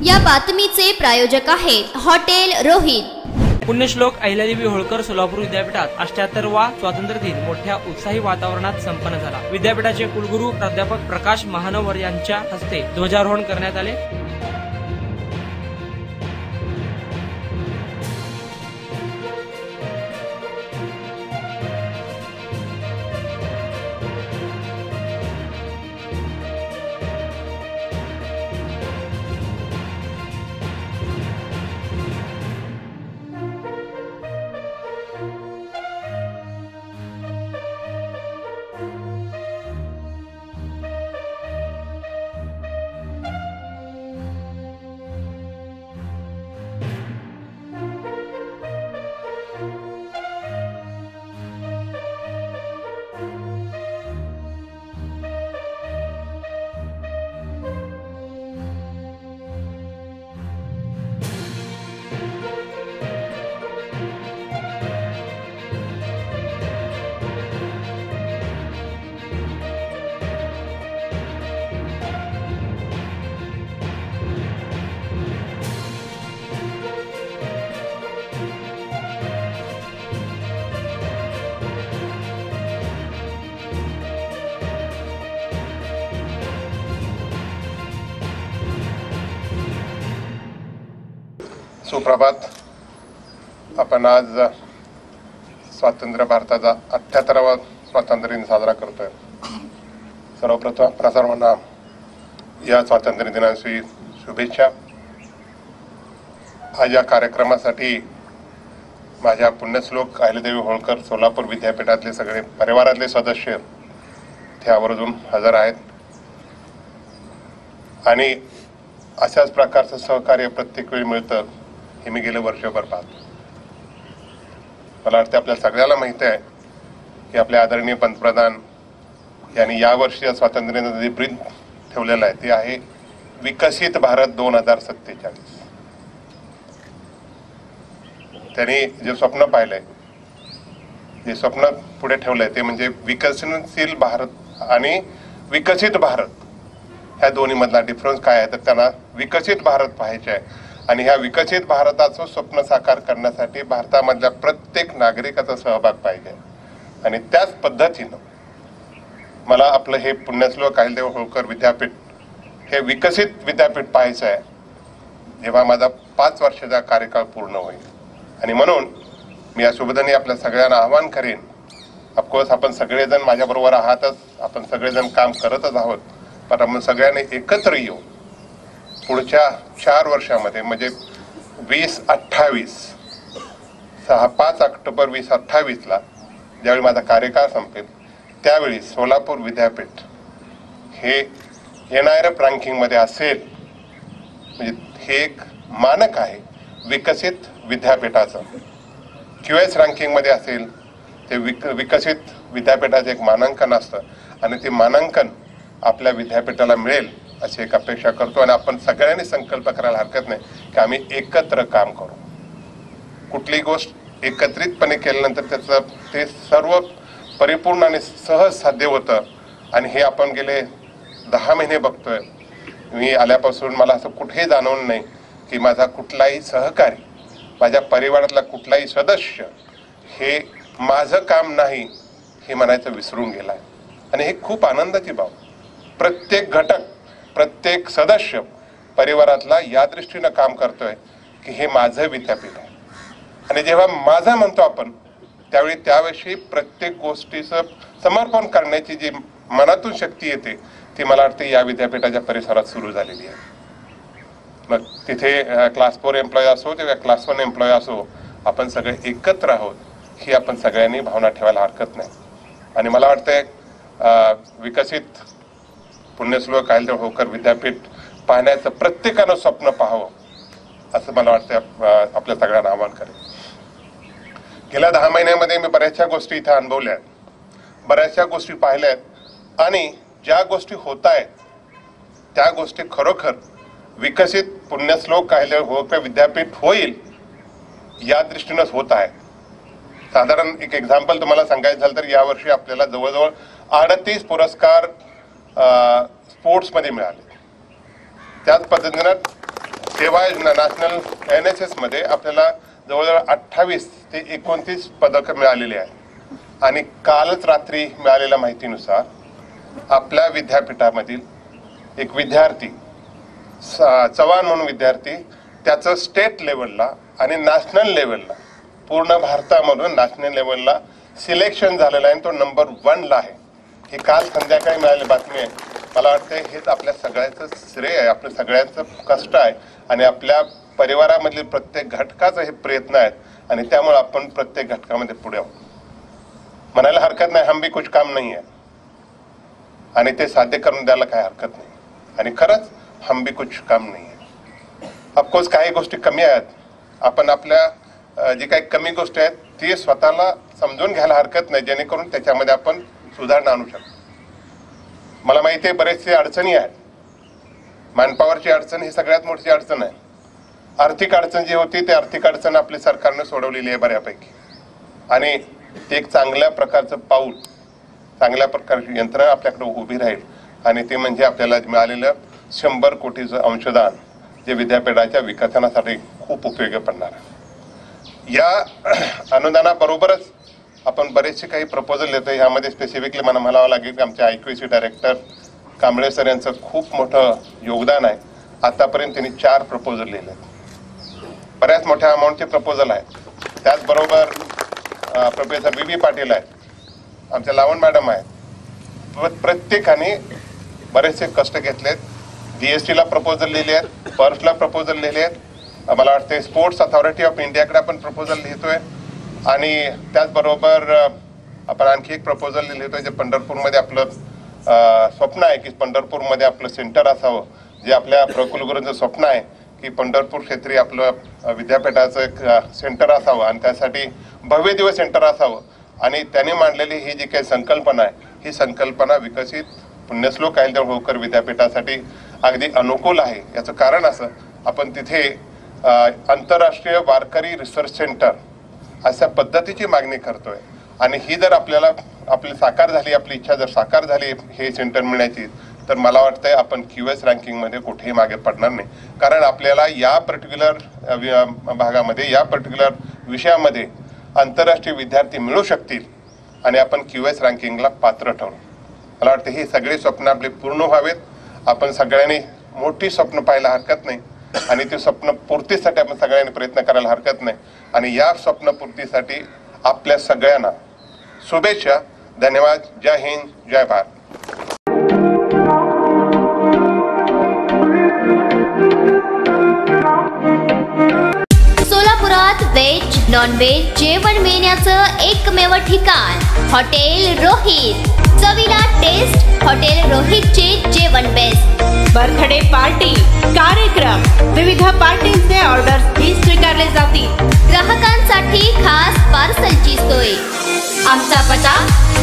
या बातमीचे प्रायोजक आहेत हॉटेल रोहित। पुण्यश्लोक अहिल्यादेवी होळकर सोलापूर विद्यापीठात 78वा स्वातंत्र्य दिन मोठ्या उत्साही वातावरणात संपन्न झाला। विद्यापीठाचे कुलगुरू प्राध्यापक प्रकाश महानवर यांच्या हस्ते ध्वजारोहण करण्यात आले। सुप्रभात। आपण आज स्वातंत्र्य भारताचा 78वा स्वातंत्र्य दिन साजरा करतोय। सर्वप्रथम सर्वांना या स्वातंत्र्य दिनाची शुभेच्छा। आज या कार्यक्रमासाठी माझ्या पुण्यश्लोक अहिल्यादेवी होळकर सोलापूर विद्यापीठातले सगळे परिवारातले सदस्य ते आवर्जून हजर आहेत आणि अशाच प्रकारचं सहकार्य प्रत्येक वेळी मिळतं हे मी गेले वर्षभर पाहतो। मला वाटतं आपल्या सगळ्याला माहिती आहे की आपले आदरणीय पंतप्रधान यांनी यावर्षी स्वातंत्र्य दिनाचं जे ब्रीद ठेवलेलं आहे ते आहे विकसित भारत 2047। त्यांनी जे स्वप्न पाहिलंय, जे स्वप्न पुढे ठेवलंय ते म्हणजे विकसनशील भारत आणि विकसित भारत ह्या दोन्ही मधला डिफरन्स काय आहे तर त्यांना विकसित भारत पाहायचे आहे आणि ह्या विकसित भारताचं स्वप्न साकार करण्यासाठी भारतामधल्या प्रत्येक नागरिकाचा सहभाग पाहिजे आणि त्याच पद्धतीनं मला आपलं हे पुण्यश्लोक अहिल्यादेवी होळकर विद्यापीठ हे विकसित विद्यापीठ पाहायचं आहे जेव्हा माझा 5 वर्षाचा कार्यकाळ पूर्ण होईल। आणि म्हणून मी या शुभदिनी आपल्या सगळ्यांना आवाहन करेन, ऑफकोर्स आपण सगळेजण माझ्याबरोबर आहातच, आपण सगळेजण काम करतच आहोत, पण आपण सगळ्यांनी एकत्र येऊ पुढच्या 4 वर्षामध्ये म्हणजे 2028 5 ऑक्टोबर 2028ला ज्यावेळी माझा कार्यकाळ संपेल त्यावेळी सोलापूर विद्यापीठ हे NIRF रँकिंगमध्ये असेल। म्हणजे हे एक मानक आहे विकसित विद्यापीठाचं। QS रँकिंगमध्ये असेल ते विकसित विद्यापीठाचं एक मानांकन असतं आणि ते मानांकन आपल्या विद्यापीठाला मिळेल अशी एक अपेक्षा करतो आणि आपण सगळ्यांनी संकल्प करायला हरकत नाही की आम्ही एकत्र काम करू। कुठलीही गोष्ट एकत्रितपणे केल्यानंतर त्याचं ते सर्व परिपूर्ण आणि सहज साध्य होतं आणि हे आपण गेले 10 महिने बघतोय। मी आल्यापासून मला असं कुठेही जाणवलं नाही की माझा कुठलाही सहकारी, माझ्या परिवारातला कुठलाही सदस्य हे माझं काम नाही हे म्हणायचं विसरून गेलाय आणि हे खूप आनंदाची बाब। प्रत्येक घटक, प्रत्येक सदस्य परिवारातला या दृष्टीनं काम करतोय की हे माझं विद्यापीठ आहे आणि जेव्हा माझं म्हणतो आपण त्यावेळी प्रत्येक गोष्टीचं समर्पण करण्याची जी मनातून शक्ती येते ती मला वाटते या विद्यापीठाच्या परिसरात सुरू झालेली आहे। मग तिथे क्लास 4 एम्प्लॉई असो किंवा क्लास 1 एम्प्लॉई असो, आपण सगळे एकत्र आहोत ही आपण सगळ्यांनी भावना ठेवायला हरकत नाही। आणि मला वाटतंय विकसित पुण्यश्लोक अहिल्यादेवी होळकर विद्यापीठ पाहण्याचं प्रत्येकानं स्वप्न पाहावं असं मला वाटतं आपल्या सगळ्यांना आवाहन करेन। गेल्या 10 महिन्यामध्ये मी बऱ्याचशा गोष्टी इथे अनुभवल्या आहेत, बऱ्याचशा गोष्टी पाहिल्या आहेत आणि ज्या गोष्टी होत आहेत त्या गोष्टी खरोखर विकसित पुण्यश्लोक अहिल्यादेवी होळकर विद्यापीठ होईल या दृष्टीनेच होत आहे। साधारण एक एग्जांपल तुम्हाला सांगायचं झालं तर यावर्षी आपल्याला जवळजवळ 38 पुरस्कार स्पोर्ट्स मध्ये मिळाले। त्याच पद्धतीने सेवा योजना नॅशनल NSS मध्ये आपल्याला जवळजवळ 28 ते 29 पदकं मिळालेली आहेत आणि कालच रात्री मिळालेल्या माहितीनुसार आपल्या विद्यापीठामधील एक विद्यार्थी चव्हाण म्हणून विद्यार्थी त्याचं स्टेट लेवलला आणि नॅशनल लेवलला पूर्ण भारतामधून नॅशनल लेवलला सिलेक्शन झालेलं आहे. तो नंबर 1 ला आहे. ही काल संध्याकाळी मिळालेली बातमी आहे. मला वाटतं हेच आपल्या सगळ्यांचं श्रेय आहे, आपल्या सगळ्यांचं कष्ट आहे आणि आपल्या परिवारामधील प्रत्येक घटकाचा हे प्रयत्न आहेत आणि त्यामुळे आपण प्रत्येक घटकामध्ये पुढे आहोत. म्हणायला हरकत नाही हम भी कुछ काम नाही आहे आणि ते साध्य करून द्यायला काही हरकत नाही आणि खरंच हम भी कुछ काम नाही आहे. ऑफकोर्स काही गोष्टी कमी आहेत. आपण आपल्या जी काही कमी गोष्टी आहेत ती स्वतःला समजून घ्यायला हरकत नाही जेणेकरून त्याच्यामध्ये आपण सुधारणा आणू शकतो. मला माहिती आहे बरेचसे अडचणी आहेत. मॅनपॉवरची अडचण ही सगळ्यात मोठी अडचण आहे. आर्थिक अडचण जी होती ती आर्थिक अडचण आपली सरकारनं सोडवलेली आहे बऱ्यापैकी आणि ते एक चांगल्या प्रकारचं पाऊल, चांगल्या प्रकारची यंत्रणा आपल्याकडे उभी राहील आणि ते म्हणजे आपल्याला मिळालेलं 100 कोटीचं अंशदान जे विद्यापीठाच्या विकसनासाठी खूप उपयोगी पडणार आहे. या अनुदानाबरोबरच आपण बरेचसे काही प्रपोजल देतो. ह्यामध्ये स्पेसिफिकली मला म्हणावं लागेल की आमच्या IQAC डायरेक्टर कांबळे सर यांचं खूप मोठं योगदान आहे. आतापर्यंत त्यांनी 4 प्रपोजल लिहिले आहेत. बऱ्याच मोठ्या अमाऊंटचे प्रपोजल आहेत. त्याचबरोबर प्रोफेसर BB पाटील आहेत, आमच्या लावण मॅडम आहेत. प्रत्येकाने बरेचसे कष्ट घेतलेत. GSTला प्रपोजल लिहिले आहेत, पर्सला प्रपोजल लिहिले आहेत. मला वाटते स्पोर्ट्स अथॉरिटी ऑफ इंडियाकडे आपण प्रपोजल लिहितोय आणि त्याचबरोबर आपण आणखी एक प्रपोजल लिहितोय जे पंढरपूरमध्ये आपलं स्वप्न आहे की पंढरपूरमध्ये आपलं सेंटर असावं. जे आपल्या कुलगुरूंचं स्वप्न आहे की पंढरपूर क्षेत्री आपलं विद्यापीठाचं एक सेंटर असावं आणि त्यासाठी भव्य दिवस सेंटर असावं आणि त्याने मांडलेली ही जी काही संकल्पना आहे ही संकल्पना विकसित पुण्यश्लोक अहिल्यादेवी होळकर विद्यापीठासाठी अगदी अनुकूल आहे. याचं कारण असं आपण तिथे आंतरराष्ट्रीय वारकरी रिसर्च सेंटर अशा पद्धतीची मागणी करतोय आणि ही जर आपल्याला आपली साकार झाली, आपली इच्छा जर साकार झाली हे सेंटर मिळण्याची, तर मला वाटतंय आपण QS रँकिंगमध्ये कुठेही मागे पडणार नाही. कारण आपल्याला या पर्टिक्युलर भागामध्ये या पर्टिक्युलर विषयामध्ये आंतरराष्ट्रीय विद्यार्थी मिळू शकतील आणि आपण QS रँकिंगला पात्र ठरू. मला वाटतं ही सगळी स्वप्न आपली पूर्ण व्हावेत. आपण सगळ्यांनी मोठी स्वप्न पाहायला हरकत नाही आणि ते स्वप्न पूर्तीसाठी आपण सगळ्यांनी प्रयत्न करायला हरकत नाही आणि या स्वप्न पूर्तीसाठी आपल्या सगळ्यांना शुभेच्छा. धन्यवाद. जय हिंद, जय भारत. सोलापुरात व्हेज नॉन व्हेज जेवण मिळण्याचं एकमेव ठिकाण हॉटेल रोहित. चवीला टेस्ट हॉटेल रोहितचे जेवण बेस्ट. बर्थडे पार्टी, कार्यक्रम, विविध पार्टींचे ऑर्डर्स ही स्वीकारले जातील. ग्राहकांसाठी खास पार्सलची सोय. आमचा पत्ता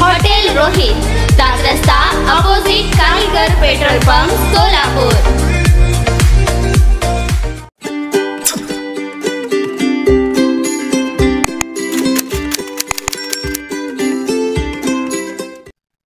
हॉटेल रोहित, दादरस्ता अपोजिट कारीगर पेट्रोल पंप,